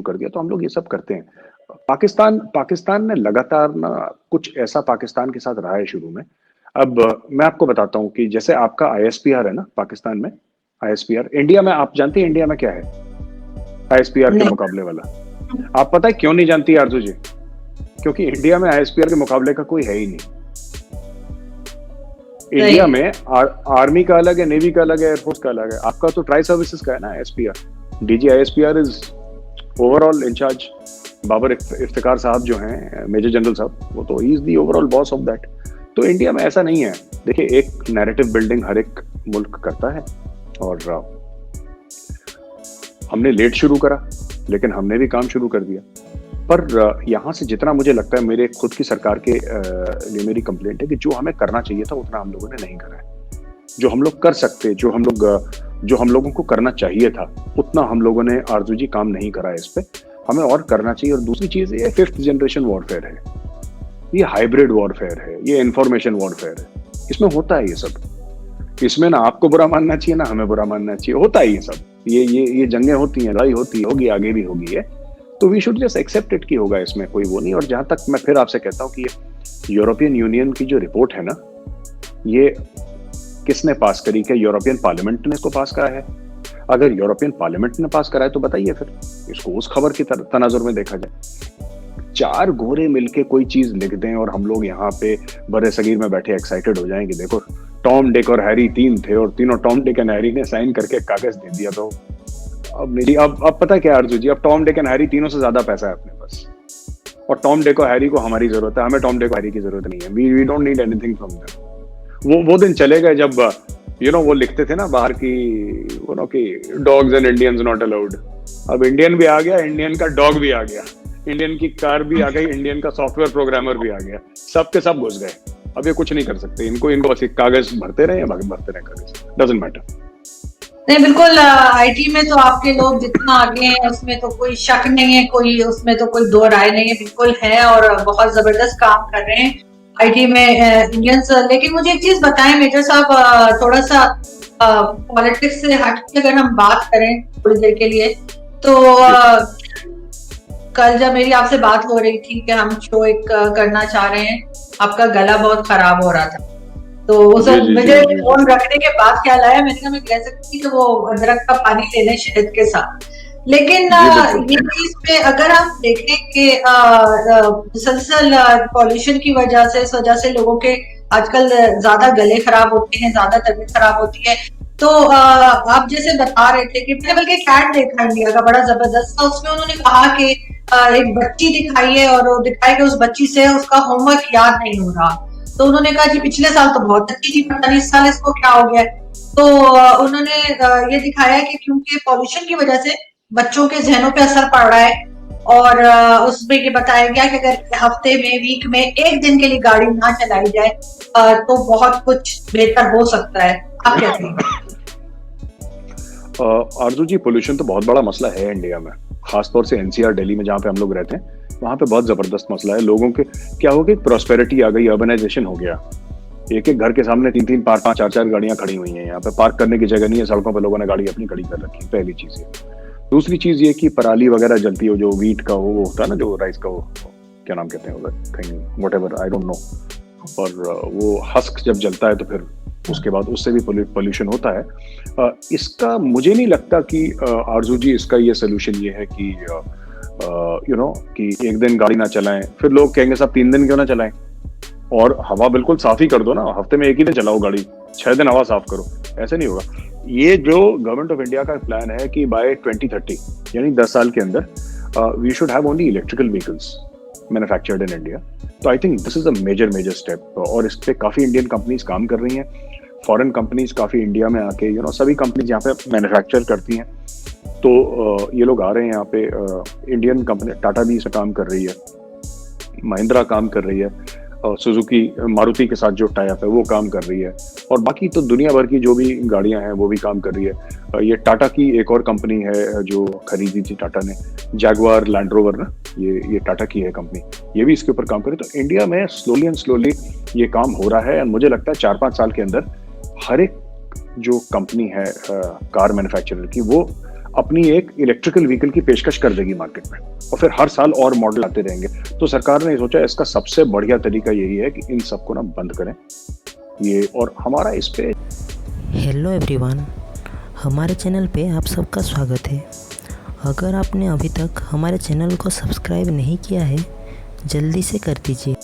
कर दिया, तो हम लोग ये सब करते हैं। पाकिस्तान पाकिस्तान ने लगातार ना कुछ ऐसा पाकिस्तान के साथ रहा है शुरू में। अब मैं आपको बताता हूँ कि जैसे आपका आईएसपीआर है ना पाकिस्तान में, आईएसपीआर इंडिया में, आप जानती हैं इंडिया में क्या है आईएसपीआर के नहीं। मुकाबले वाला? आप पता है क्यों नहीं जानती आरजू जी? क्योंकि इंडिया में आईएसपीआर के मुकाबले का कोई है ही नहीं। सही इंडिया है। में आर्मी का अलग है, नेवी का अलग है, एयरफोर्स का अलग है। आपका तो ट्राई सर्विसेज का है ना SPR. DG ISPR is overall in charge. Babar Iftikhar साहब जो हैं, मेजर जनरल साहब, वो तो ही is the overall boss of that. तो इंडिया में ऐसा नहीं है। देखिए, एक नैरेटिव बिल्डिंग हर एक मुल्क करता है, और हमने लेट शुरू करा, लेकिन हमने भी काम शुरू कर दिया। पर यहाँ से जितना मुझे लगता है, मेरे खुद की सरकार के लिए मेरी कंप्लेंट है कि जो हमें करना चाहिए था उतना हम लोगों ने नहीं करा है। जो हम लोग कर सकते, जो हम लोगों को करना चाहिए था, उतना हम लोगों ने आरजू जी काम नहीं करा है इस पे। हमें और करना चाहिए। और दूसरी चीज, ये 5th जनरेशन वॉरफेयर है, ये हाइब्रिड वॉरफेयर है, ये इंफॉर्मेशन वॉरफेयर है। इसमें होता है ये सब। इसमें ना आपको बुरा मानना चाहिए, ना हमें बुरा मानना चाहिए। होता है ये सब। ये जंगें होती हैं, लड़ाई होती है, होगी, आगे भी होगी है। तो we should just accept it कि होगा, इसमें कोई वो नहीं। और जहां तक मैं फिर आपसे कहता हूँ कि ये यूरोपियन यूनियन की जो रिपोर्ट है ना, ये किसने पास करी? क्या यूरोपियन पार्लियामेंट ने इसको पास करा है? अगर यूरोपियन पार्लियामेंट ने पास करा है तो बताइए फिर, इसको उस खबर की तनाजुर में देखा जाए। 4 गोरे मिलके कोई चीज लिख दें और हम लोग यहाँ पे बड़े सगीर में बैठे एक्साइटेड हो जाएंगे, देखो टॉम, डिक और हैरी 3 थे और तीनों टॉम, डिक एंड हैरी ने साइन करके कागज दे दिया। तो अब पता क्या आरजू जी, अब टॉम, डिक एंड हैरी तीनों से ज्यादा पैसा है अपने पास, और टॉम, डिक और हैरी को हमारी जरूरत है। हमें टॉम, डिक और हैरी की जरूरत नहीं है। We don't need anything from them. वो दिन चले गए जब वो लिखते थे ना बाहर की, कि dogs and Indians not allowed. अब इंडियन भी आ गया, इंडियन का डॉग भी आ गया, इंडियन की कार भी आ गई, इंडियन का सॉफ्टवेयर प्रोग्रामर भी आ गया। सब के सब घुस गए। अब ये कुछ नहीं कर सकते। इनको बस कागज भरते रहे कागज, डजंट मैटर। नहीं, बिल्कुल। आईटी में तो आपके लोग जितना आगे हैं उसमें तो कोई शक नहीं है, उसमें तो कोई दो राय नहीं है, बिल्कुल है और बहुत जबरदस्त काम कर रहे हैं आईटी में इंडियंस। लेकिन मुझे एक चीज बताएं मेजर साहब, थोड़ा सा पॉलिटिक्स से हट के अगर हम बात करें थोड़ी देर के लिए, तो कल जब मेरी आपसे बात हो रही थी कि हम शो एक करना चाह रहे हैं, आपका गला बहुत खराब हो रहा था, तो उस मुझे फोन रखने के बाद ख्याल आया, मैंने कहा मैं कह सकती थी कि वो अदरक का पानी ले लें शहद के साथ। लेकिन ये चीज पे अगर हम देखें कि मुसलसल पॉल्यूशन की वजह से, इस वजह से लोगों के आजकल ज्यादा गले खराब होते हैं, ज्यादा तबीयत खराब होती है। तो आप जैसे बता रहे थे कि मैंने बल्कि कैट देखा इंडिया का, बड़ा जबरदस्त था। उसमें उन्होंने कहा कि एक बच्ची दिखाई है और वो दिखाई कि उस बच्ची से उसका होमवर्क याद नहीं हो रहा। तो उन्होंने कहा कि पिछले साल तो बहुत अच्छी थी, पता नहीं इस साल इसको क्या हो गया। तो उन्होंने ये दिखाया कि क्योंकि पॉल्यूशन की वजह से बच्चों के जहनों पे असर पड़ रहा है, और उसमें ये बताया गया कि अगर हफ्ते में, वीक में एक दिन के लिए गाड़ी ना चलाई जाए तो बहुत कुछ बेहतर हो सकता है। आप क्या कहेंगे? आरजू जी, पोल्यूशन तो बहुत बड़ा मसला है इंडिया में, खासतौर से एनसीआर दिल्ली में जहाँ पे हम लोग रहते हैं, वहाँ पे बहुत जबरदस्त मसला है। लोगों के क्या हो गया, प्रॉस्पेरिटी आ गई, अर्बनाइजेशन हो गया। एक घर के सामने 3-3, 5-5, 4-4 गाड़ियां खड़ी हुई हैं। यहाँ पे पार्क करने की जगह नहीं है, सड़कों पे लोगों ने गाड़ी अपनी खड़ी कर रखी है, पहली चीज ये। दूसरी चीज ये कि पराली वगैरह जलती हो, जो वीट का वो होता है ना, जो राइस का, वो क्या नाम कहते हैं कहीं, व्हाटएवर, आई डोंट नो। और वो हस्क जब जलता है तो फिर उसके बाद उससे भी पोल्यूशन होता है। इसका मुझे नहीं लगता कि आरजू जी, इसका ये सोल्यूशन ये है कि कि एक दिन गाड़ी ना चलाएं, फिर लोग कहेंगे साहब 3 दिन क्यों ना चलाएं, और हवा बिल्कुल साफ ही कर दो ना, हफ्ते में एक ही दिन चलाओ गाड़ी, 6 दिन हवा साफ करो। ऐसे नहीं होगा। ये जो गवर्नमेंट ऑफ इंडिया का प्लान है कि बाय 2030 यानी 10 साल के अंदर we should have only electrical vehicles manufactured in India. तो I think this is a major step, और इस पे काफी इंडियन कंपनीज काम कर रही हैं। फॉरेन कंपनीज काफी इंडिया में आके सभी कंपनीज यहाँ पे मैन्युफैक्चर करती हैं। तो ये लोग आ रहे हैं यहाँ पे। इंडियन कंपनी टाटा भी इसे काम कर रही है, महिंद्रा काम कर रही है, सुजुकी मारुति के साथ जो टाई अप है वो काम कर रही है, और बाकी तो दुनिया भर की जो भी गाड़ियां हैं वो भी काम कर रही है। ये टाटा की एक और कंपनी है जो खरीदी थी टाटा ने, जैगवार लैंड रोवर ना, ये टाटा की है कंपनी, ये भी इसके ऊपर काम कर रही है। तो इंडिया में स्लोली एंड स्लोली ये काम हो रहा है, और मुझे लगता है 4-5 साल के अंदर हर एक जो कंपनी है कार मैन्युफैक्चरर की, वो अपनी एक इलेक्ट्रिकल व्हीकल की पेशकश कर देगी मार्केट में और फिर हर साल और मॉडल आते रहेंगे। तो सरकार ने सोचा इसका सबसे बढ़िया तरीका यही है कि इन सबको ना बंद करें ये, और हमारा इस पे। हेलो एवरीवन, हमारे चैनल पे आप सबका स्वागत है। अगर आपने अभी तक हमारे चैनल को सब्सक्राइब नहीं किया है, जल्दी से कर दीजिए।